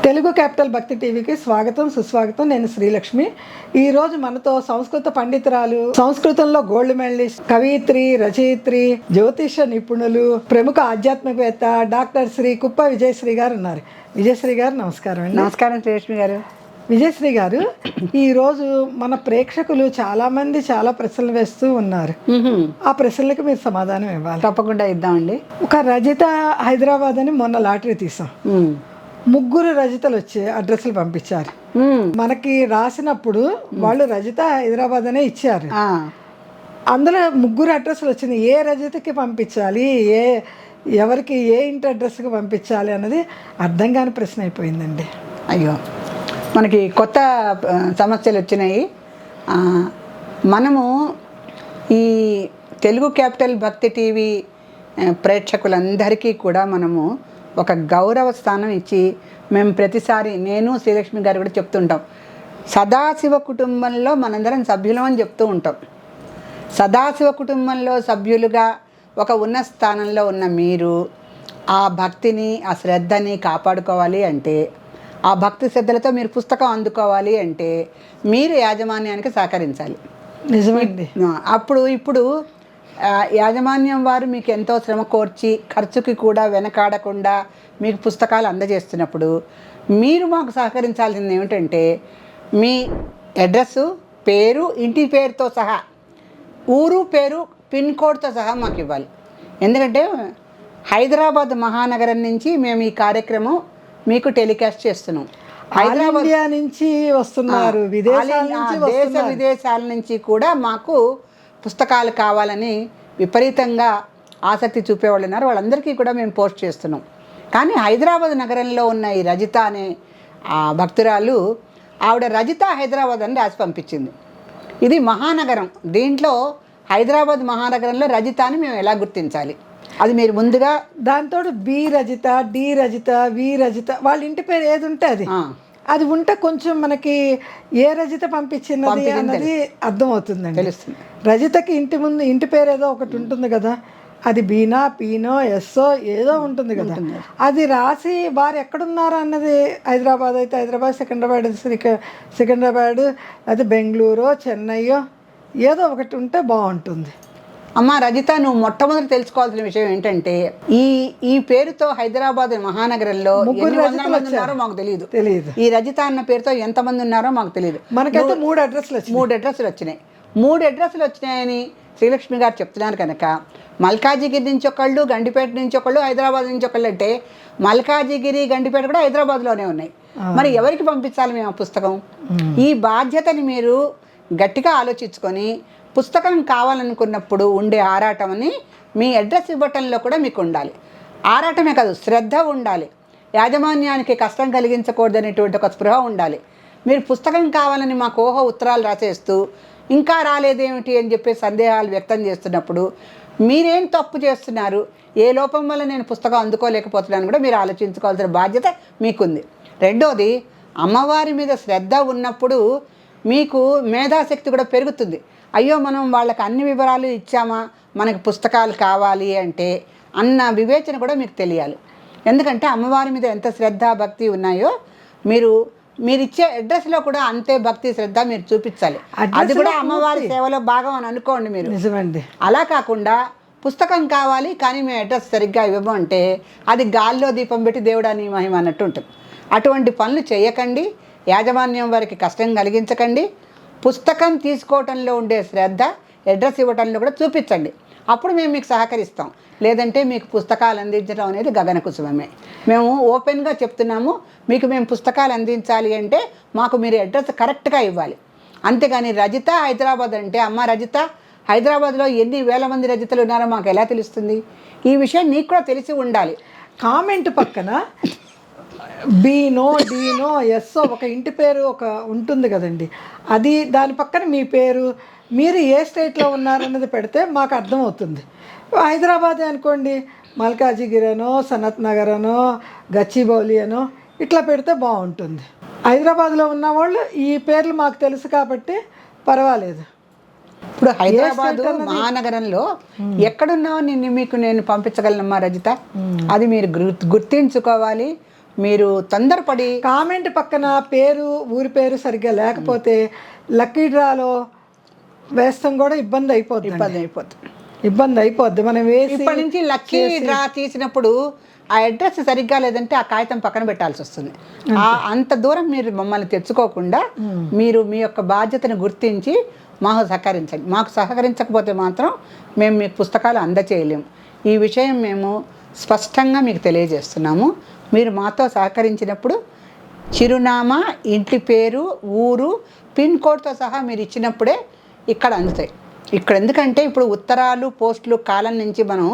Telugu capital భక్తి టీవీకి స్వాగతం సుస్వాగతం. నేను శ్రీలక్ష్మి. ఈరోజు మనతో సంస్కృత పండితురాలు, సంస్కృతంలో గోల్డ్ మెడలిస్ట్, కవయిత్రి, రచయిత్రి, జ్యోతిష నిపుణులు, ప్రముఖ ఆధ్యాత్మికవేత్త డాక్టర్ శ్రీ కుప్ప విజయశ్రీ గారు ఉన్నారు. విజయశ్రీ గారు నమస్కారం అండి. నమస్కారం శ్రీలక్ష్మి గారు. విజయశ్రీ గారు, ఈరోజు మన ప్రేక్షకులు చాలామంది చాలా ప్రశ్నలు వేస్తూ ఉన్నారు. ఆ ప్రశ్నలకు మీరు సమాధానం ఇవ్వాలి. తప్పకుండా ఇద్దామండి. ఒక రజిత హైదరాబాద్ అని మొన్న లాటరీ తీసాం. ముగ్గురు రజితలు వచ్చి అడ్రస్లు పంపించారు. మనకి రాసినప్పుడు వాళ్ళు రజిత హైదరాబాద్ అనే ఇచ్చారు. అందులో ముగ్గురు అడ్రస్లు వచ్చింది. ఏ రజితకి పంపించాలి, ఎవరికి ఏ ఇంటి అడ్రస్కి పంపించాలి అన్నది అర్థం కాని ప్రశ్న అయిపోయిందండి. అయ్యో, మనకి కొత్త సమస్యలు వచ్చినాయి. మనము ఈ తెలుగు క్యాపిటల్ భక్తి టీవీ ప్రేక్షకులందరికీ కూడా మనము ఒక గౌరవ స్థానం ఇచ్చి మేము ప్రతిసారి, నేను శ్రీలక్ష్మి గారు కూడా చెప్తుంటాం, సదాశివ కుటుంబంలో మనందరం సభ్యులం అని చెప్తూ ఉంటాం. సదాశివ కుటుంబంలో సభ్యులుగా ఒక ఉన్న స్థానంలో ఉన్న మీరు ఆ భక్తిని, ఆ శ్రద్ధని కాపాడుకోవాలి అంటే, ఆ భక్తి శ్రద్ధలతో మీరు పుస్తకం అందుకోవాలి అంటే మీరు యాజమాన్యానికి సహకరించాలి. నిజమండి. ఇప్పుడు యాజమాన్యం వారు మీకు ఎంతో శ్రమ కోర్చి ఖర్చుకి కూడా వెనకాడకుండా మీకు పుస్తకాలు అందజేస్తున్నప్పుడు మీరు మాకు సహకరించాల్సింది ఏమిటంటే, మీ అడ్రస్సు, పేరు, ఇంటి పేరుతో సహా, ఊరు పేరు, పిన్ కోడ్తో సహా మాకు ఇవ్వాలి. ఎందుకంటే హైదరాబాద్ మహానగరం నుంచి మేము ఈ కార్యక్రమం మీకు టెలికాస్ట్ చేస్తున్నాం. హైదరాబాద్ నుంచి వస్తున్నారు, దేశ విదేశాల నుంచి కూడా మాకు పుస్తకాలు కావాలని విపరీతంగా ఆసక్తి చూపేవాళ్ళు ఉన్నారు. వాళ్ళందరికీ కూడా మేము పోస్ట్ చేస్తున్నాం. కానీ హైదరాబాద్ నగరంలో ఉన్న ఈ రజిత అనే భక్తురాలు, ఆవిడ రజిత హైదరాబాద్ అని రాసి పంపించింది. ఇది మహానగరం. దీంట్లో హైదరాబాద్ మహానగరంలో రజిత అని మేము ఎలా గుర్తించాలి? అది మీరు ముందుగా దాంతో బి రజిత, డి రజిత, వి రజిత, వాళ్ళ ఇంటి పేరు ఏది ఉంటే అది ఉంటే కొంచెం మనకి ఏ రజిత పంపించినది అన్నది అర్థమవుతుందండి, తెలుస్తుంది. రజితకి ఇంటి ముందు ఇంటి పేరు ఏదో ఒకటి ఉంటుంది కదా, అది బీనా, పీనో, ఎస్ఓ ఏదో ఉంటుంది కదా, అది రాసి వారు ఎక్కడున్నారో అన్నది, హైదరాబాద్ అయితే హైదరాబాద్, సికింద్రాబాద్ సికింద్రాబాద్, అయితే బెంగళూరు, చెన్నైయో ఏదో ఒకటి ఉంటే బాగుంటుంది. అమ్మ రజిత, నువ్వు మొట్టమొదటి తెలుసుకోవాల్సిన విషయం ఏంటంటే, ఈ పేరుతో హైదరాబాద్ మహానగరంలో ముగ్గురు రజితలు ఉన్నారో మాకు తెలియదు. ఈ రజిత అన్న పేరుతో ఎంతమంది ఉన్నారో మాకు తెలియదు. మనకైతే మూడు అడ్రస్లు వచ్చినాయి. 3 అడ్రస్లు వచ్చినాయని శ్రీలక్ష్మి గారు చెప్తున్నారు కనుక, మల్కాజిగిరి నుంచి ఒకళ్ళు, గండిపేట నుంచి ఒకళ్ళు, హైదరాబాద్ నుంచి ఒకళ్ళు అంటే మల్కాజిగిరి, గండిపేట కూడా హైదరాబాద్లోనే ఉన్నాయి. మరి ఎవరికి పంపించాలి మేము ఆ పుస్తకం? ఈ బాధ్యతని మీరు గట్టిగా ఆలోచించుకొని, పుస్తకం కావాలనుకున్నప్పుడు ఉండే ఆరాటమని మీ అడ్రస్ ఇవ్వటంలో కూడా మీకు ఉండాలి. ఆరాటమే కాదు, శ్రద్ధ ఉండాలి. యాజమాన్యానికి కష్టం కలిగించకూడదనేటువంటి ఒక స్పృహ ఉండాలి. మీరు పుస్తకం కావాలని మాకు ఉత్తరాలు రాసేస్తూ ఇంకా రాలేదేమిటి అని చెప్పి సందేహాలు వ్యక్తం చేస్తున్నప్పుడు మీరేం తప్పు చేస్తున్నారు, ఏ లోపం వల్ల నేను పుస్తకం అందుకోలేకపోతున్నాను కూడా మీరు ఆలోచించుకోవాల్సిన బాధ్యత మీకుంది. రెండోది, అమ్మవారి మీద శ్రద్ధ ఉన్నప్పుడు మీకు మేధాశక్తి కూడా పెరుగుతుంది. అయ్యో, మనం వాళ్ళకి అన్ని వివరాలు ఇచ్చామా, మనకి పుస్తకాలు కావాలి అంటే అన్న వివేచన కూడా మీకు తెలియాలి. ఎందుకంటే అమ్మవారి మీద ఎంత శ్రద్ధ, భక్తి ఉన్నాయో మీరు ఇచ్చే అడ్రస్లో కూడా అంతే భక్తి, శ్రద్ధ మీరు చూపించాలి. అది కూడా అమ్మవారి సేవలో భాగం అని అనుకోండి మీరు. నిజమండి. అలా కాకుండా పుస్తకం కావాలి కానీ మేము అడ్రస్ సరిగ్గా ఇవ్వమంటే అది గాల్లో దీపం పెట్టి దేవుడాని మహిమ అన్నట్టు ఉంటుంది. అటువంటి పనులు చేయకండి. యాజమాన్యం వారికి కష్టం కలిగించకండి. పుస్తకం తీసుకోవటంలో ఉండే శ్రద్ధ అడ్రస్ ఇవ్వటంలో కూడా చూపించండి. అప్పుడు మేము మీకు సహకరిస్తాం. లేదంటే మీకు పుస్తకాలు అందించడం అనేది గగన కుసుమమే. మేము ఓపెన్గా చెప్తున్నాము, మీకు మేము పుస్తకాలు అందించాలి అంటే మాకు మీరు అడ్రస్ కరెక్ట్గా ఇవ్వాలి. అంతేగాని రజిత హైదరాబాద్ అంటే, అమ్మ రజిత హైదరాబాద్లో ఎన్ని వేల మంది రజితలు ఉన్నారో మాకు ఎలా తెలుస్తుంది? ఈ విషయం నీకు కూడా తెలిసి ఉండాలి. కామెంట్ పక్కన బీనో, డీనో, ఎస్ఓ ఒక ఇంటి పేరు ఒక ఉంటుంది కదండి, అది దాని పక్కన మీ పేరు, మీరు ఏ స్టేట్లో ఉన్నారన్నది పెడితే మాకు అర్థమవుతుంది. హైదరాబాద్ అనుకోండి, మల్కాజిగిరి అనో, సనత్ నగర్ అనో, గచ్చిబౌలి అనో ఇట్లా పెడితే బాగుంటుంది. హైదరాబాద్లో ఉన్న వాళ్ళు ఈ పేర్లు మాకు తెలుసు కాబట్టి పర్వాలేదు. ఇప్పుడు హైదరాబాద్ మహానగరంలో ఎక్కడున్నావు నేను పంపించగలనమ్మా రజిత. అది మీరు గుర్తించుకోవాలి. మీరు తొందరపడి కామెంట్ పక్కన పేరు ఊరి పేరు సరిగ్గా లేకపోతే లక్కీ డ్రాలో వేస్తాం కూడా ఇబ్బంది అయిపోద్ది మనం వేసి ఇప్పటి నుంచి లక్కీ డ్రా తీసినప్పుడు ఆ అడ్రస్ సరిగ్గా లేదంటే ఆ కాగితం పక్కన పెట్టాల్సి వస్తుంది. అంత దూరం మీరు మమ్మల్ని తెచ్చుకోకుండా మీరు మీ యొక్క బాధ్యతను గుర్తించి మాకు సహకరించండి. మాకు సహకరించకపోతే మాత్రం మేము మీకు పుస్తకాలు అందచేయలేము. ఈ విషయం మేము స్పష్టంగా మీకు తెలియజేస్తున్నాము. మీరు మాతో సహకరించినప్పుడు చిరునామా, ఇంటి పేరు, ఊరు, పిన్ కోడ్తో సహా మీరు ఇచ్చినప్పుడే ఇక్కడ అందుతాయి. ఇక్కడ ఎందుకంటే ఇప్పుడు ఉత్తరాలు, పోస్టులు కాలం నుంచి మనం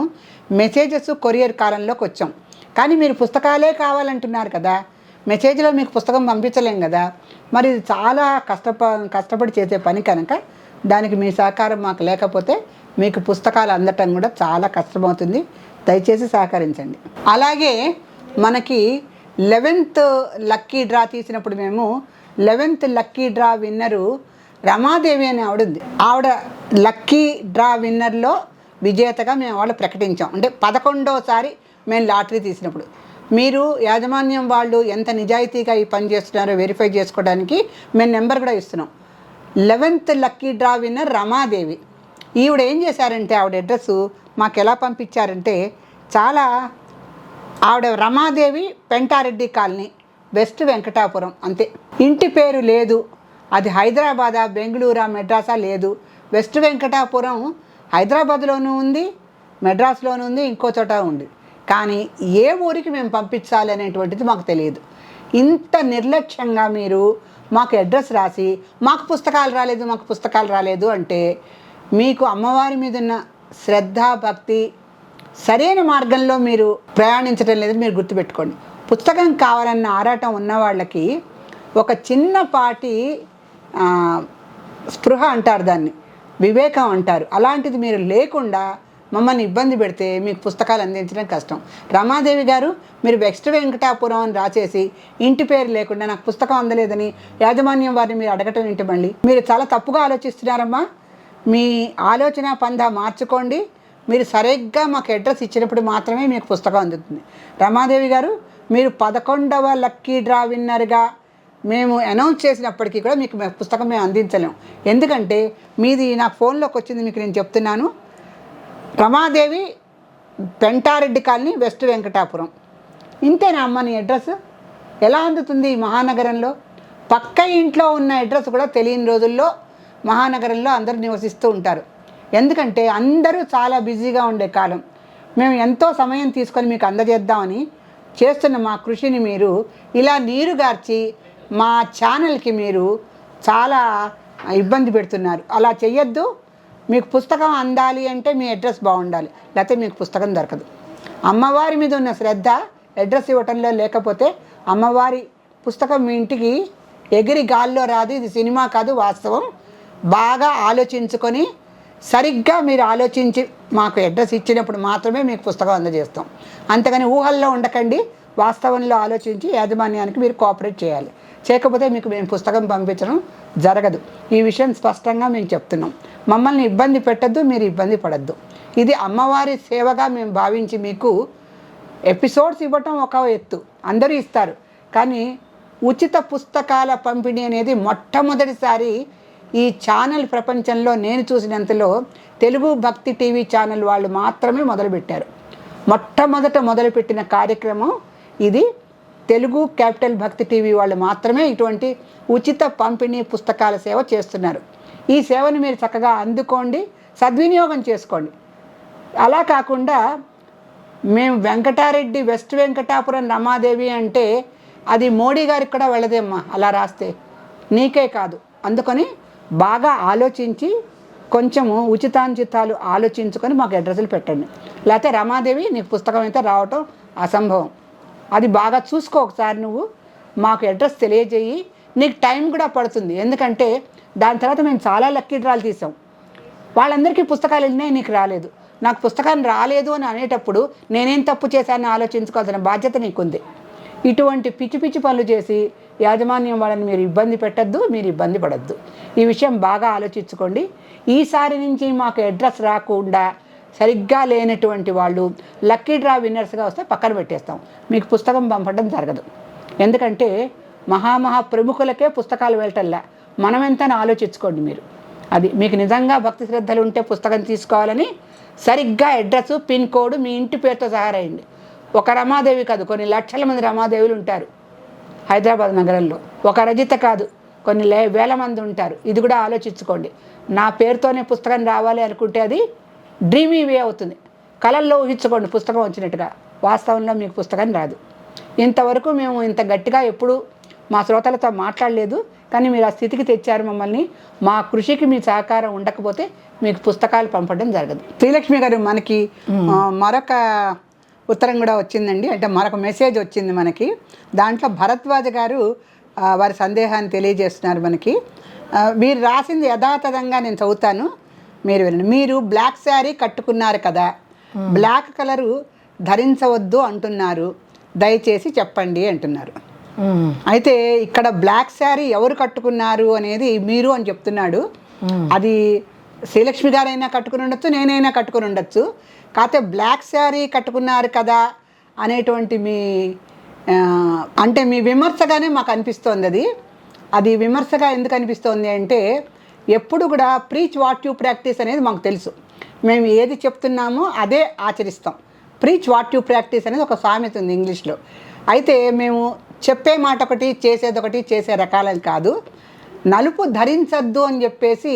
మెసేజెస్, కొరియర్ కాలంలోకి వచ్చాం. కానీ మీరు పుస్తకాలే కావాలంటున్నారు కదా, మెసేజ్లో మీకు పుస్తకం పంపించలేం కదా. మరి ఇది చాలా కష్టపడి చేసే పని కనుక దానికి మీ సహకారం మాకు లేకపోతే మీకు పుస్తకాలు అందటం కూడా చాలా కష్టమవుతుంది. దయచేసి సహకరించండి. అలాగే మనకి 11th లక్కీ డ్రా తీసినప్పుడు మేము 11th లక్కీ డ్రా విన్నరు రమాదేవి అనే ఆవిడ ఉంది. ఆవిడ లక్కీ డ్రా విన్నర్లో విజేతగా మేము ఆవిడ ప్రకటించాం. అంటే 11వసారి మేము లాటరీ తీసినప్పుడు మీరు యాజమాన్యం వాళ్ళు ఎంత నిజాయితీగా ఈ పని చేస్తున్నారో వెరిఫై చేసుకోవడానికి మేము నెంబర్ కూడా ఇస్తున్నాం. 11th lucky draw winner Ramadevi. ఈవిడ ఏం చేశారంటే ఆవిడ అడ్రస్ మాకు ఎలా పంపించారంటే ఆవిడ రమాదేవి, పెంటారెడ్డి కాలనీ, వెస్ట్ వెంకటాపురం, అంతే. ఇంటి పేరు లేదు. అది హైదరాబాదా, బెంగళూరా, మెడ్రాసా లేదు. వెస్ట్ వెంకటాపురం హైదరాబాద్లోనూ ఉంది, మెడ్రాస్లోనూ ఉంది, ఇంకో చోట ఉంది. కానీ ఏ ఊరికి మేము పంపించాలి అనేటువంటిది మాకు తెలియదు. ఇంత నిర్లక్ష్యంగా మీరు మాకు అడ్రస్ రాసి మాకు పుస్తకాలు రాలేదు అంటే మీకు అమ్మవారి మీద ఉన్న శ్రద్ధ, భక్తి సరైన మార్గంలో మీరు ప్రయాణించడం లేదని మీరు గుర్తుపెట్టుకోండి. పుస్తకం కావాలన్న ఆరాటం ఉన్న వాళ్ళకి ఒక చిన్నపాటి స్పృహ అంటారు, దాన్ని వివేకం అంటారు. అలాంటిది మీరు లేకుండా మమ్మల్ని ఇబ్బంది పెడితే మీకు పుస్తకాలు అందించడం కష్టం. రమాదేవి గారు, మీరు వెస్ట్ వెంకటాపురం అని రాసేసి ఇంటి పేరు లేకుండా నాకు పుస్తకం అందలేదని యాజమాన్యం వారిని మీరు అడగటం ఏంటి? మళ్ళీ మీరు చాలా తప్పుగా ఆలోచిస్తున్నారమ్మా. మీ ఆలోచన పందా మార్చుకోండి. మీరు సరిగ్గా మాకు అడ్రస్ ఇచ్చినప్పుడు మాత్రమే మీకు పుస్తకం అందుతుంది. రమాదేవి గారు, మీరు 11వ లక్కీ డ్రా విన్నర్గా మేము అనౌన్స్ చేసినప్పటికీ కూడా మీకు పుస్తకం మేము అందించలేము. ఎందుకంటే మీది నాకు ఫోన్లోకి వచ్చింది, మీకు నేను చెప్తున్నాను. Ramadevi, Penta Reddy colony, west Venkatapuram. ఇంతేనా అమ్మ నీ అడ్రస్? ఎలా అందుతుంది ఈ మహానగరంలో? పక్క ఇంట్లో ఉన్న అడ్రస్ కూడా తెలియని రోజుల్లో మహానగరంలో అందరూ నివసిస్తూ ఉంటారు. ఎందుకంటే అందరూ చాలా బిజీగా ఉండే కాలం. మేము ఎంతో సమయం తీసుకొని మీకు అందజేద్దామని చేస్తున్న మా కృషిని మీరు ఇలా నీరుగార్చి మా ఛానల్కి మీరు చాలా ఇబ్బంది పెడుతున్నారు. అలా చెయ్యొద్దు. మీకు పుస్తకం అందాలి అంటే మీ అడ్రస్ బాగుండాలి, లేకపోతే మీకు పుస్తకం దొరకదు. అమ్మవారి మీద ఉన్న శ్రద్ధ అడ్రస్ ఇవ్వటంలో లేకపోతే అమ్మవారి పుస్తకం మీ ఇంటికి ఎగిరి గాల్లో రాదు. ఇది సినిమా కాదు, వాస్తవం. బాగా ఆలోచించుకొని సరిగ్గా మీరు ఆలోచించి మాకు అడ్రస్ ఇచ్చినప్పుడు మాత్రమే మీకు పుస్తకం అందజేస్తాం. అంతేగాని ఊహల్లో ఉండకండి. వాస్తవంలో ఆలోచించి యాజమాన్యానికి మీరు కోఆపరేట్ చేయాలి. చేయకపోతే మీకు మేము పుస్తకం పంపించడం జరగదు. ఈ విషయం స్పష్టంగా మేము చెప్తున్నాం. మమ్మల్ని ఇబ్బంది పెట్టద్దు, మీరు ఇబ్బంది పడద్దు. ఇది అమ్మవారి సేవగా మేము భావించి మీకు ఎపిసోడ్స్ ఇవ్వటం ఒక ఎత్తు, అందరూ ఇస్తారు. కానీ ఉచిత పుస్తకాల పంపిణీ అనేది మొట్టమొదటిసారి ఈ ఛానల్ ప్రపంచంలో నేను చూసినంతలో తెలుగు భక్తి టీవీ ఛానల్ వాళ్ళు మాత్రమే మొదలుపెట్టారు. మొదలుపెట్టిన కార్యక్రమం ఇది. తెలుగు క్యాపిటల్ భక్తి టీవీ వాళ్ళు మాత్రమే ఇటువంటి ఉచిత పంపిణీ పుస్తకాల సేవ చేస్తున్నారు. ఈ సేవను మీరు చక్కగా అందుకోండి, సద్వినియోగం చేసుకోండి. అలా కాకుండా మేము వెంకటారెడ్డి, వెస్ట్ వెంకటాపురం, రమాదేవి అంటే అది మోడీ గారికి కూడా వెళ్ళదేమ్మా అలా రాస్తే, నీకే కాదు. అందుకని బాగా ఆలోచించి కొంచెము ఉచితాంచితాలు ఆలోచించుకొని మాకు అడ్రస్లు పెట్టండి. లేకపోతే రమాదేవి నీకు పుస్తకం అయితే రావటం అసంభవం. అది బాగా చూసుకో ఒకసారి. నువ్వు మాకు అడ్రస్ తెలియజేయి. నీకు టైం కూడా పడుతుంది. ఎందుకంటే దాని తర్వాత మేము చాలా లక్కీ డ్రాలు తీసాం. వాళ్ళందరికీ పుస్తకాలు వెళ్ళినాయి, నీకు రాలేదు. నాకు పుస్తకాన్ని రాలేదు అని అనేటప్పుడు నేనేం తప్పు చేశానని ఆలోచించుకోవాల్సిన బాధ్యత నీకుంది. ఇటువంటి పిచ్చి పిచ్చి పనులు చేసి యాజమాన్యం వాళ్ళని మీరు ఇబ్బంది పెట్టద్దు, మీరు ఇబ్బంది పడద్దు. ఈ విషయం బాగా ఆలోచించుకోండి. ఈసారి నుంచి మాకు అడ్రస్ రాకుండా సరిగ్గా లేనటువంటి వాళ్ళు లక్కీ డ్రా విన్నర్స్గా వస్తే పక్కన పెట్టేస్తాం, మీకు పుస్తకం పంపడం జరగదు. ఎందుకంటే మహా ప్రముఖులకే పుస్తకాలు వెళ్ళటంలా, మనం ఎంత అని ఆలోచించుకోండి మీరు. అది మీకు నిజంగా భక్తి శ్రద్ధలు ఉంటే పుస్తకం తీసుకోవాలని సరిగ్గా అడ్రస్, పిన్ కోడ్ మీ ఇంటి పేరుతో సహా రాయండి. ఒక రమాదేవి కాదు, కొన్ని లక్షల మంది రమాదేవులు ఉంటారు హైదరాబాద్ నగరంలో. ఒక రజిత కాదు, కొన్ని వేల మంది ఉంటారు. ఇది కూడా ఆలోచించుకోండి. నా పేరుతోనే పుస్తకం రావాలి అనుకుంటే అది డ్రీమీ వే అవుతుంది. కళల్లో ఊహించుకోండి పుస్తకం వచ్చినట్టుగా, వాస్తవంలో మీకు పుస్తకం రాదు. ఇంతవరకు మేము ఇంత గట్టిగా ఎప్పుడు మా శ్రోతలతో మాట్లాడలేదు, కానీ మీరు ఆ స్థితికి తెచ్చారు మమ్మల్ని. మా కృషికి మీ సహకారం ఉండకపోతే మీకు పుస్తకాలు పంపడం జరగదు. శ్రీలక్ష్మి గారు, మనకి మరొక ఉత్తరం కూడా వచ్చిందండి, అంటే మరొక మెసేజ్ వచ్చింది మనకి. దాంట్లో భరద్వాజ గారు వారి సందేహాన్ని తెలియజేస్తున్నారు మనకి. మీరు రాసింది యథాతథంగా నేను చదువుతాను, మీరు వినండి. మీరు బ్లాక్ శారీ కట్టుకున్నారు కదా, బ్లాక్ కలరు ధరించవద్దు అంటున్నారు, దయచేసి చెప్పండి అంటున్నారు. అయితే ఇక్కడ బ్లాక్ శారీ ఎవరు కట్టుకున్నారు అనేది మీరు అని చెప్తున్నాడు. అది శ్రీలక్ష్మి గారైనా కట్టుకుని ఉండొచ్చు, నేనైనా కట్టుకుని ఉండొచ్చు. కాకపోతే బ్లాక్ శారీ కట్టుకున్నారు కదా అనేటువంటి మీ అంటే మీ విమర్శగానే మాకు అనిపిస్తోంది. అది విమర్శగా ఎందుకు అనిపిస్తోంది అంటే, ఎప్పుడు కూడా ప్రీచ్ వాట్ యూ ప్రాక్టీస్ అనేది మాకు తెలుసు. మేము ఏది చెప్తున్నామో అదే ఆచరిస్తాం. ప్రీచ్ వాట్ యూ ప్రాక్టీస్ అనేది ఒక సామెత ఉంది ఇంగ్లీష్లో. అయితే మేము చెప్పే మాట ఒకటి, చేసేది ఒకటి, చేసే రకాలని కాదు. నలుపు ధరించద్దు అని చెప్పేసి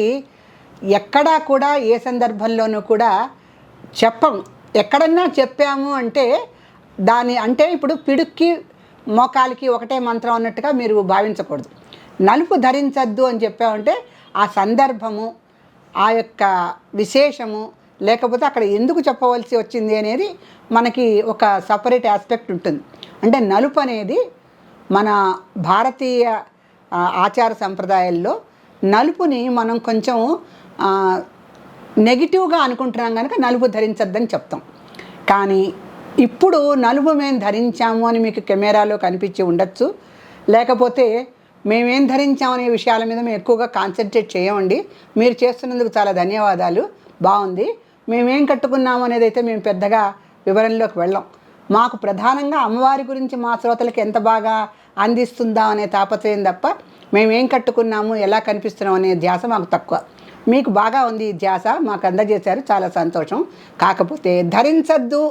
ఎక్కడా కూడా ఏ సందర్భంలోనూ కూడా చెప్పం. ఎక్కడన్నా చెప్పాము అంటే దాని అంటే ఇప్పుడు పిడుక్కి మోకాలికి ఒకటే మంత్రం అన్నట్టుగా మీరు భావించకూడదు. నలుపు ధరించద్దు అని చెప్పామంటే ఆ సందర్భము, ఆ యొక్క విశేషము, లేకపోతే అక్కడ ఎందుకు చెప్పవలసి వచ్చింది అనేది మనకి ఒక సపరేట్ ఆస్పెక్ట్ ఉంటుంది. అంటే నలుపు అనేది మన భారతీయ ఆచార సంప్రదాయాల్లో నలుపుని మనం కొంచెం నెగిటివ్గా అనుకుంటున్నాం కనుక నలుపు ధరించద్దని చెప్తాం. కానీ ఇప్పుడు నలుపు మేము ధరించాము అని మీకు కెమెరాలో కనిపించి ఉండొచ్చు, లేకపోతే మేమేం ధరించామనే విషయాల మీద మేము ఎక్కువగా కాన్సన్ట్రేట్ చేయమండి. మీరు చేస్తున్నందుకు చాలా ధన్యవాదాలు, బాగుంది. మేమేం కట్టుకున్నాము అనేది అయితే మేము పెద్దగా వివరంలోకి వెళ్ళాం. మాకు ప్రధానంగా అమ్మవారి గురించి మా శ్రోతలకు ఎంత బాగా అందిస్తుందా అనే తాపత్రయం తప్ప మేమేం కట్టుకున్నాము, ఎలా కనిపిస్తున్నాం అనే ధ్యాస మాకు తక్కువ. మీకు బాగా ఉంది ఈ ధ్యాస, మాకు అందజేశారు, చాలా సంతోషం. కాకపోతే ధరించద్దు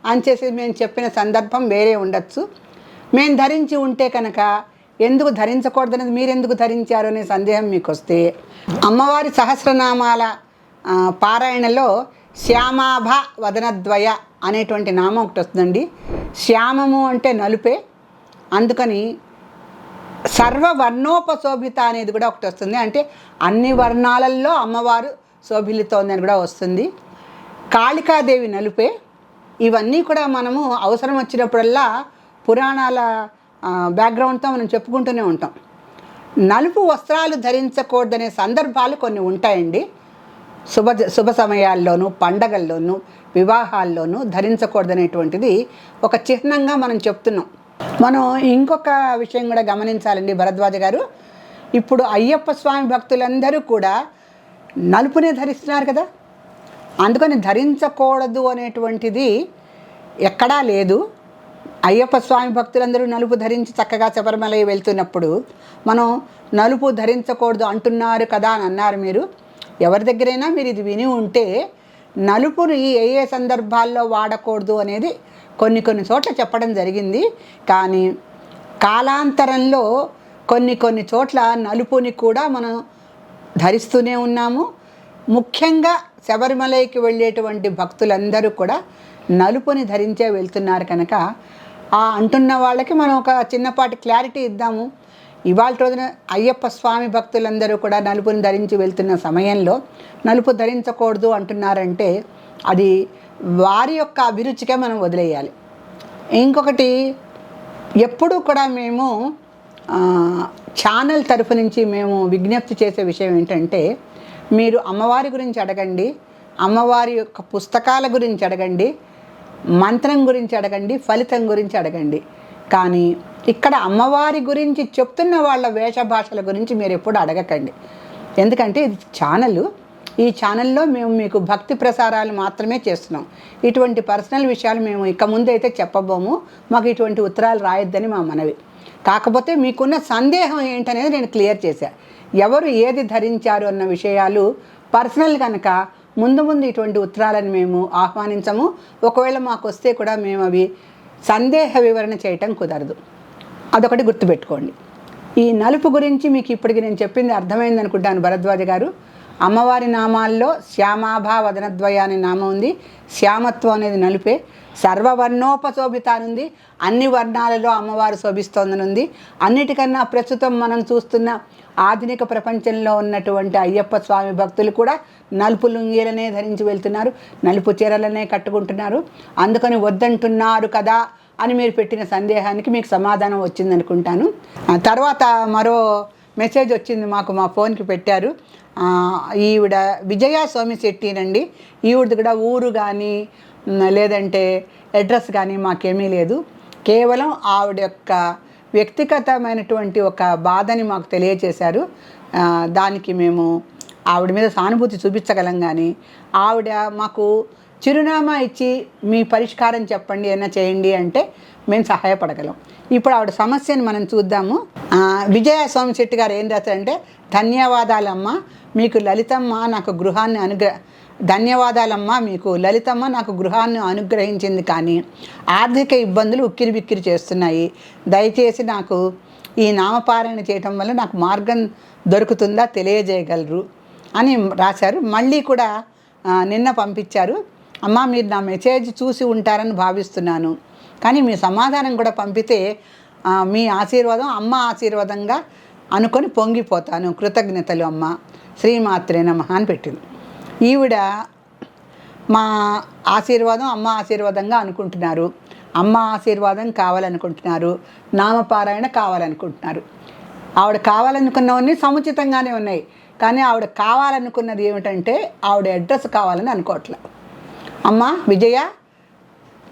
అని చేసి మేము చెప్పిన సందర్భం వేరే ఉండొచ్చు. మేము ధరించి ఉంటే కనుక ఎందుకు ధరించకూడదనేది మీరు ఎందుకు ధరించారు అనే సందేహం మీకు వస్తే, అమ్మవారి సహస్రనామాల పారాయణలో శ్యామాభ వదనద్వయ అనేటువంటి నామం ఒకటి వస్తుందండి. శ్యామము అంటే నలుపే, అందుకని సర్వవర్ణోపశోభిత అనేది కూడా ఒకటి వస్తుంది. అంటే అన్ని వర్ణాలలో అమ్మవారు శోభిల్లుతోంది అని కూడా వస్తుంది. కాళికాదేవి నలుపే. ఇవన్నీ కూడా మనము అవసరం వచ్చినప్పుడల్లా పురాణాల బ్యాక్గ్రౌండ్తో మనం చెప్పుకుంటూనే ఉంటాం. నలుపు వస్త్రాలు ధరించకూడదనే సందర్భాలు కొన్ని ఉంటాయండి. శుభ సమయాల్లోనూ, పండగల్లోనూ, వివాహాల్లోనూ ధరించకూడదనేటువంటిది ఒక చిహ్నంగా మనం చెప్తున్నాం. మనం ఇంకొక విషయం కూడా గమనించాలండి భరద్వాజ గారు. ఇప్పుడు అయ్యప్ప స్వామి భక్తులందరూ కూడా నలుపునే ధరిస్తున్నారు కదా, అందుకని ధరించకూడదు అనేటువంటిది ఎక్కడా లేదు. అయ్యప్ప స్వామి భక్తులందరూ నలుపు ధరించి చక్కగా శబరిమల వెళ్తున్నప్పుడు మనం నలుపు ధరించకూడదు అంటున్నారు కదా అని అన్నారు మీరు. ఎవరి దగ్గరైనా మీరు ఇది విని ఉంటే నలుపుని ఏ సందర్భాల్లో వాడకూడదు అనేది కొన్ని చోట్ల చెప్పడం జరిగింది. కానీ కాలాంతరంలో కొన్ని చోట్ల నలుపుని కూడా మనం ధరిస్తూనే ఉన్నాము. ముఖ్యంగా శబరిమలైకి వెళ్ళేటువంటి భక్తులందరూ కూడా నలుపుని ధరించే వెళ్తున్నారు కనుక ఆ అంటున్న వాళ్ళకి మనం ఒక చిన్నపాటి క్లారిటీ ఇద్దాము. ఇవాళ రోజున అయ్యప్ప స్వామి భక్తులందరూ కూడా నలుపుని ధరించి వెళ్తున్న సమయంలో నలుపు ధరించకూడదు అంటున్నారంటే అది వారి యొక్క అభిరుచికే మనం వదిలేయాలి. ఇంకొకటి, ఎప్పుడూ కూడా మేము ఛానల్ తరఫు నుంచి మేము విజ్ఞప్తి చేసే విషయం ఏంటంటే, మీరు అమ్మవారి గురించి అడగండి, అమ్మవారి యొక్క పుస్తకాల గురించి అడగండి, మంత్రం గురించి అడగండి, ఫలితం గురించి అడగండి. కానీ ఇక్కడ అమ్మవారి గురించి చెప్తున్న వాళ్ళ వేషభాషల గురించి మీరు ఎప్పుడు అడగకండి. ఎందుకంటే ఇది ఛానల్, ఈ ఛానల్లో మేము మీకు భక్తి ప్రసారాలు మాత్రమే చేస్తున్నాం. ఇటువంటి పర్సనల్ విషయాలు మేము ఇక ముందు అయితే చెప్పబోము. మాకు ఇటువంటి ఉత్తరాలు రాయొద్దని మా మనవి. కాకపోతే మీకున్న సందేహం ఏంటనేది నేను క్లియర్ చేశాను. ఎవరు ఏది ధరించారు అన్న విషయాలు పర్సనల్ కనుక ముందు ఇటువంటి ఉత్తరాలను మేము ఆహ్వానించము. ఒకవేళ మాకు వస్తే కూడా మేము అవి సందేహ వివరణ చేయటం కుదరదు. అదొకటి గుర్తుపెట్టుకోండి. ఈ నలుపు గురించి మీకు ఇప్పటికి నేను చెప్పింది అర్థమైంది అనుకుంటాను భరద్వాజ గారు. అమ్మవారి నామాల్లో శ్యామాభా వదనద్వయ అనే నామం ఉంది. శ్యామత్వం అనేది నలుపే. సర్వవర్ణోపశోభిత అనుంది. అన్ని వర్ణాలలో అమ్మవారు శోభిస్తోందనుంది. అన్నిటికన్నా ప్రస్తుతం మనం చూస్తున్న ఆధునిక ప్రపంచంలో ఉన్నటువంటి అయ్యప్ప స్వామి భక్తులు కూడా నలుపు లుంగీలనే ధరించి వెళ్తున్నారు, నలుపు చీరలనే కట్టుకుంటున్నారు. అందుకని వద్దంటున్నారు కదా అని మీరు పెట్టిన సందేహానికి మీకు సమాధానం వచ్చింది అనుకుంటాను. తర్వాత మరో మెసేజ్ వచ్చింది మాకు, మా ఫోన్కి పెట్టారు. ఈవిడ విజయ సోమిశెట్టినండి. ఈవిడది కూడా ఊరు కానీ లేదంటే అడ్రస్ కానీ మాకేమీ లేదు. కేవలం ఆవిడ యొక్క వ్యక్తిగతమైనటువంటి ఒక బాధని మాకు తెలియచేశారు. దానికి మేము ఆవిడ మీద సానుభూతి చూపించగలం. కానీ ఆవిడ మాకు చిరునామా ఇచ్చి మీ పరిష్కారం చెప్పండి అయినా చేయండి అంటే మేము సహాయపడగలం. ఇప్పుడు ఆవిడ సమస్యను మనం చూద్దాము. విజయ సోమిశెట్టి గారు ఏం రాశారంటే, ధన్యవాదాలమ్మా మీకు లలితమ్మ నాకు గృహాన్ని ధన్యవాదాలమ్మా మీకు లలితమ్మ నాకు గృహాన్ని అనుగ్రహించింది, కానీ ఆర్థిక ఇబ్బందులు ఉక్కిరి బిక్కిరి చేస్తున్నాయి. దయచేసి నాకు ఈ నామపారాయణ చేయటం వల్ల నాకు మార్గం దొరుకుతుందా తెలియజేయగలరు అని రాశారు. మళ్ళీ కూడా నిన్న పంపించారు. అమ్మ మీరు నా మెసేజ్ చూసి ఉంటారని భావిస్తున్నాను, కానీ మీ సమాధానం కూడా పంపితే మీ ఆశీర్వాదం అమ్మ ఆశీర్వాదంగా అనుకొని పొంగిపోతాను. కృతజ్ఞతలు అమ్మ, శ్రీమాత్రే నమః అని పెట్టింది. ఈవిడ మా ఆశీర్వాదం అమ్మ ఆశీర్వాదంగా అనుకుంటున్నారు, అమ్మ ఆశీర్వాదం కావాలనుకుంటున్నారు, నామపారాయణ కావాలనుకుంటున్నారు. ఆవిడ కావాలనుకున్నవన్నీ సముచితంగానే ఉన్నాయి, కానీ ఆవిడ కావాలనుకున్నది ఏమిటంటే ఆవిడ అడ్రస్ కావాలని అనుకోవట్లే. అమ్మ విజయ,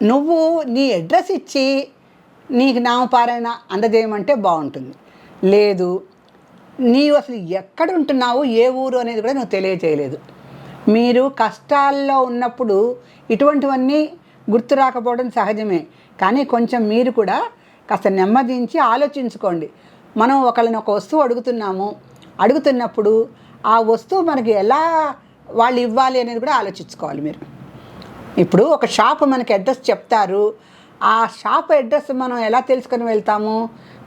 నువ్వు నీ అడ్రస్ ఇచ్చి నీకు నామపారాయణ అందజేయమంటే బాగుంటుంది. లేదు, నీవు అసలు ఎక్కడ ఉంటున్నావు, ఏ ఊరు అనేది కూడా నువ్వు తెలియజేయలేదు. మీరు కష్టాల్లో ఉన్నప్పుడు ఇటువంటివన్నీ గుర్తు రాకపోవడం సహజమే, కానీ కొంచెం మీరు కూడా కాస్త నెమ్మదించి ఆలోచించుకోండి. మనం ఒకళ్ళని ఒక వస్తువు అడుగుతున్నప్పుడు ఆ వస్తువు మనకి ఎలా వాళ్ళు ఇవ్వాలి అనేది కూడా ఆలోచించుకోవాలి మీరు. ఇప్పుడు ఒక షాప్ మనకి అడ్రస్ చెప్తారు, ఆ షాప్ అడ్రస్ మనం ఎలా తెలుసుకొని వెళ్తాము?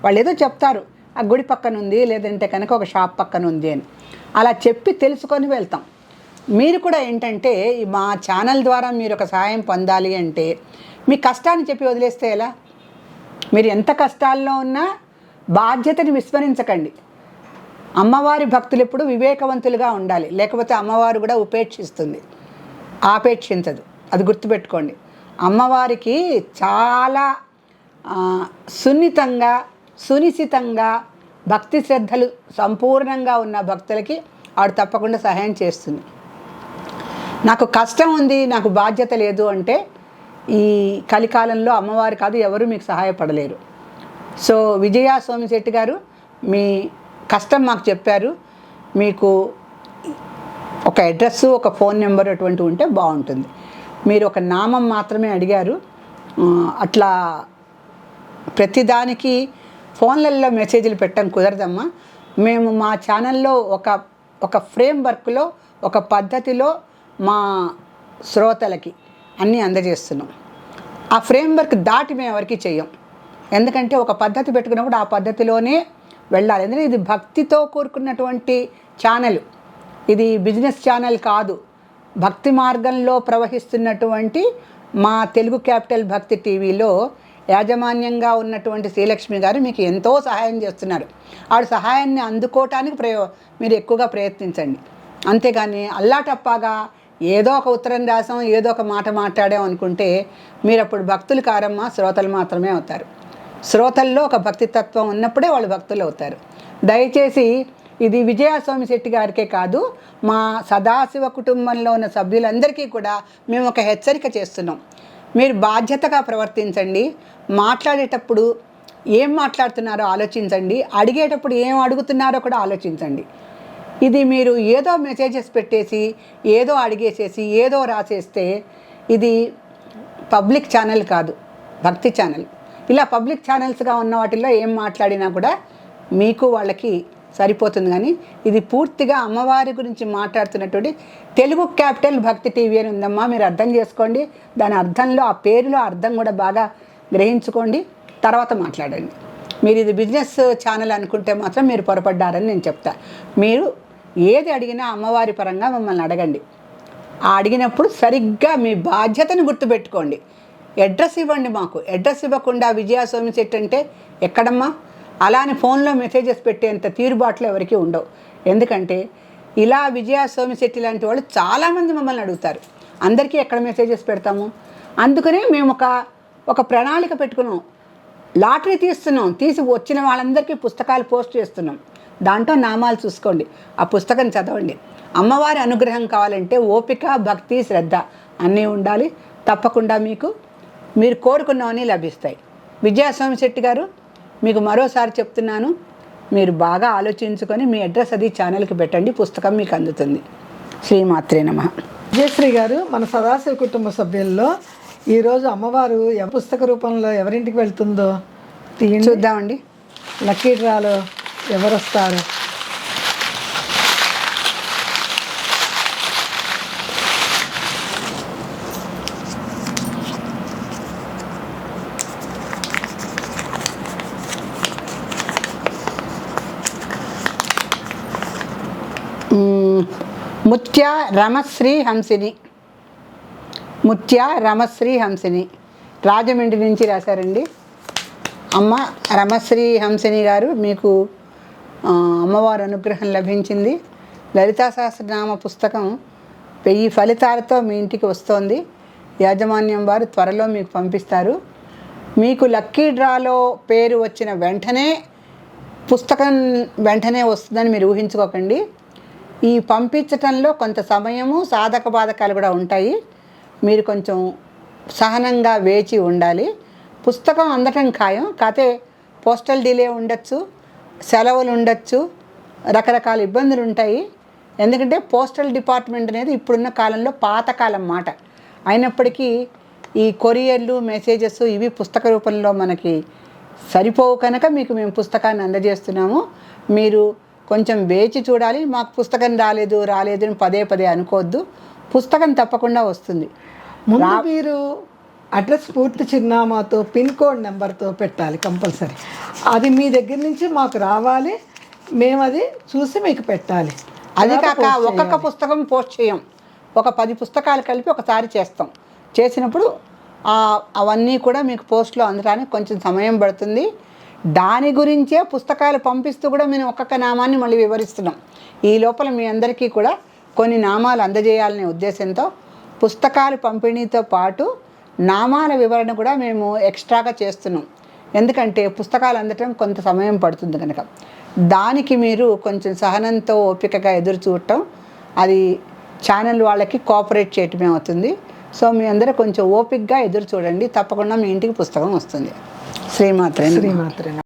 వాళ్ళు ఏదో చెప్తారు, ఆ గుడి పక్కన ఉంది, లేదంటే కనుక ఒక షాప్ పక్కన ఉంది అని, అలా చెప్పి తెలుసుకొని వెళ్తాం. మీరు కూడా ఏంటంటే మా ఛానల్ ద్వారా మీరు ఒక సహాయం పొందాలి అంటే మీ కష్టాన్ని చెప్పి వదిలేస్తే ఎలా? మీరు ఎంత కష్టాల్లో ఉన్నా బాధ్యతని విస్మరించకండి. అమ్మవారి భక్తులు ఎప్పుడు వివేకవంతులుగా ఉండాలి, లేకపోతే అమ్మవారు కూడా ఆపేక్షించదు. అది గుర్తుపెట్టుకోండి. అమ్మవారికి చాలా సున్నితంగా సునిశితంగా భక్తి శ్రద్ధలు సంపూర్ణంగా ఉన్న భక్తులకి ఆవిడ తప్పకుండా సహాయం చేస్తుంది. నాకు కష్టం ఉంది, నాకు బాధ్యత లేదు అంటే ఈ కలికాలంలో అమ్మవారు కాదు ఎవరు మీకు సహాయపడలేరు. సో విజయ సోమిశెట్టి గారు మీ కష్టం మాకు చెప్పారు. మీకు ఒక అడ్రస్సు, ఒక ఫోన్ నెంబర్ అటువంటి ఉంటే బాగుంటుంది. మీరు ఒక నామం మాత్రమే అడిగారు. అట్లా ప్రతిదానికి ఫోన్లలో మెసేజ్లు పెట్టడం కుదరదమ్మా. మేము మా ఛానల్లో ఒక ఫ్రేమ్వర్క్లో, ఒక పద్ధతిలో మా శ్రోతలకి అన్నీ అందజేస్తున్నాం. ఆ ఫ్రేమ్వర్క్ దాటి మేము ఎవరికి చెయ్యం. ఎందుకంటే ఒక పద్ధతి పెట్టుకున్నప్పుడు ఆ పద్ధతిలోనే వెళ్ళాలి. ఎందుకంటే ఇది భక్తితో కూరుకున్నటువంటి ఛానల్, ఇది బిజినెస్ ఛానల్ కాదు. భక్తి మార్గంలో ప్రవహిస్తున్నటువంటి మా తెలుగు క్యాపిటల్ భక్తి టీవీలో యాజమాన్యంగా ఉన్నటువంటి శ్రీలక్ష్మి గారు మీకు ఎంతో సహాయం చేస్తున్నారు. ఆవిడ సహాయాన్ని అందుకోవటానికి మీరు ఎక్కువగా ప్రయత్నించండి. అంతేగాని అల్లాటప్పాగా ఏదో ఒక ఉత్తరం రాసాం, ఏదో ఒక మాట మాట్లాడాం అనుకుంటే మీరు అప్పుడు భక్తులు కారమ్మా, శ్రోతలు మాత్రమే అవుతారు. శ్రోతల్లో ఒక భక్తి తత్వం ఉన్నప్పుడే వాళ్ళు భక్తులు అవుతారు. దయచేసి ఇది విజయ సోమిశెట్టి గారికే కాదు, మా సదాశివ కుటుంబంలో ఉన్న సభ్యులందరికీ కూడా మేము ఒక హెచ్చరిక చేస్తున్నాం. మీరు బాధ్యతగా ప్రవర్తించండి. మాట్లాడేటప్పుడు ఏం మాట్లాడుతున్నారో ఆలోచించండి. అడిగేటప్పుడు ఏం అడుగుతున్నారో కూడా ఆలోచించండి. ఇది మీరు ఏదో మెసేజెస్ పెట్టేసి ఏదో అడిగేసేసి ఏదో రాసేస్తే ఇది పబ్లిక్ ఛానల్ కాదు, భక్తి ఛానల్. ఇలా పబ్లిక్ ఛానల్స్గా ఉన్న వాటిల్లో ఏం మాట్లాడినా కూడా మీకు వాళ్ళకి సరిపోతుంది. కానీ ఇది పూర్తిగా అమ్మవారి గురించి మాట్లాడుతున్నటువంటి తెలుగు క్యాపిటల్ భక్తి టీవీ అని ఉందమ్మా, మీరు అర్థం చేసుకోండి. దాని అర్థంలో ఆ పేరులో అర్థం కూడా బాగా గ్రహించుకోండి, తర్వాత మాట్లాడండి. మీరు ఇది బిజినెస్ ఛానల్ అనుకుంటే మాత్రం మీరు పొరపడ్డారని నేను చెప్తా. మీరు ఏది అడిగినా అమ్మవారి పరంగా మమ్మల్ని అడగండి. ఆ అడిగినప్పుడు సరిగ్గా మీ బాధ్యతను గుర్తుపెట్టుకోండి. అడ్రస్ ఇవ్వండి మాకు. అడ్రస్ ఇవ్వకుండా విజయ సోమిశెట్టి అంటే ఎక్కడమ్మా? అలానే ఫోన్లో మెసేజెస్ పెట్టేంత తీరుబాట్లు ఎవరికి ఉండవు. ఎందుకంటే ఇలా విజయ సోమిశెట్టి లాంటి వాళ్ళు చాలామంది మమ్మల్ని అడుగుతారు. అందరికీ ఎక్కడ మెసేజెస్ పెడతాము? అందుకనే మేము ఒక ప్రణాళిక పెట్టుకున్నాం. లాటరీ తీస్తున్నాం, తీసి వచ్చిన వాళ్ళందరికీ పుస్తకాలు పోస్ట్ చేస్తున్నాం. దాంట్లో నామాలు చూసుకోండి, ఆ పుస్తకం చదవండి. అమ్మవారి అనుగ్రహం కావాలంటే ఓపిక, భక్తి, శ్రద్ధ అన్నీ ఉండాలి. తప్పకుండా మీరు కోరుకున్నవన్నీ లభిస్తాయి. విజయ సోమిశెట్టి గారు, మీకు మరోసారి చెప్తున్నాను, మీరు బాగా ఆలోచించుకొని మీ అడ్రస్ అది ఛానల్కి పెట్టండి, పుస్తకం మీకు అందుతుంది. శ్రీమాత్రే నమః. విజయశ్రీ గారు, మన సదాశివ కుటుంబ సభ్యుల్లో ఈరోజు అమ్మవారు పుస్తక రూపంలో ఎవరింటికి వెళ్తుందో చూద్దామండి. లక్కీ డ్రాలో ఎవరు వస్తారు? ముత్య రమశ్రీ హంసిని, ముత్య రమశ్రీ హంసిని రాజమండ్రి నుంచి రాశారండి. అమ్మ రమశ్రీ హంసిని గారు, మీకు అమ్మవారి అనుగ్రహం లభించింది. లలితా సహస్రనామ పుస్తకం 1000 ఫలితాలతో మీ ఇంటికి వస్తోంది. యాజమాన్యం వారు త్వరలో మీకు పంపిస్తారు. మీకు లక్కీ డ్రాలో పేరు వచ్చిన వెంటనే పుస్తకం వెంటనే వస్తుందని మీరు ఊహించుకోకండి. ఈ పంపించటంలో కొంత సమయము, సాధక బాధకాలు కూడా ఉంటాయి. మీరు కొంచెం సహనంగా వేచి ఉండాలి. పుస్తకం అందటం ఖాయం, కాతే పోస్టల్ డిలే ఉండొచ్చు, సెలవులు ఉండొచ్చు, రకరకాల ఇబ్బందులు ఉంటాయి. ఎందుకంటే పోస్టల్ డిపార్ట్మెంట్ అనేది ఇప్పుడున్న కాలంలో పాతకాలం మాట. అయినప్పటికీ ఈ కొరియర్లు, మెసేజెస్ ఇవి పుస్తక రూపంలో మనకి సరిపోవు కనుక మీకు మేము పుస్తకాన్ని అందజేస్తున్నాము. మీరు కొంచెం వేచి చూడాలి. మాకు పుస్తకం రాలేదు అని పదే అనుకోవద్దు. పుస్తకం తప్పకుండా వస్తుంది. ముందు మీరు అడ్రస్ పూర్తి చిరునామాతో, పిన్ కోడ్ నెంబర్తో పెట్టాలి కంపల్సరీ. అది మీ దగ్గర నుంచి మాకు రావాలి, మేము అది చూసి మీకు పెట్టాలి. అది కాక ఒక్కొక్క పుస్తకం పోస్ట్ చేయం, ఒక 10 పుస్తకాలు కలిపి ఒకసారి చేస్తాం. చేసినప్పుడు అవన్నీ కూడా మీకు పోస్ట్లో అందడానికి కొంచెం సమయం పడుతుంది. దాని గురించే పుస్తకాలు పంపిస్తూ కూడా మేము ఒక్కొక్క నామాన్ని మళ్ళీ వివరిస్తున్నాం. ఈ లోపల మీ అందరికీ కూడా కొన్ని నామాలు అందజేయాలనే ఉద్దేశంతో పుస్తకాలు పంపిణీతో పాటు నామాల వివరణ కూడా మేము ఎక్స్ట్రాగా చేస్తున్నాం. ఎందుకంటే పుస్తకాలు అందటం కొంత సమయం పడుతుంది కనుక దానికి మీరు కొంచెం సహనంతో ఓపికగా ఎదురు చూడటం, అది ఛానల్ వాళ్ళకి కోఆపరేట్ చేయటమే అవుతుంది. సో మీ అందరూ కొంచెం ఓపికగా ఎదురు చూడండి, తప్పకుండా మీ ఇంటికి పుస్తకం వస్తుంది. శ్రీమాత్రే.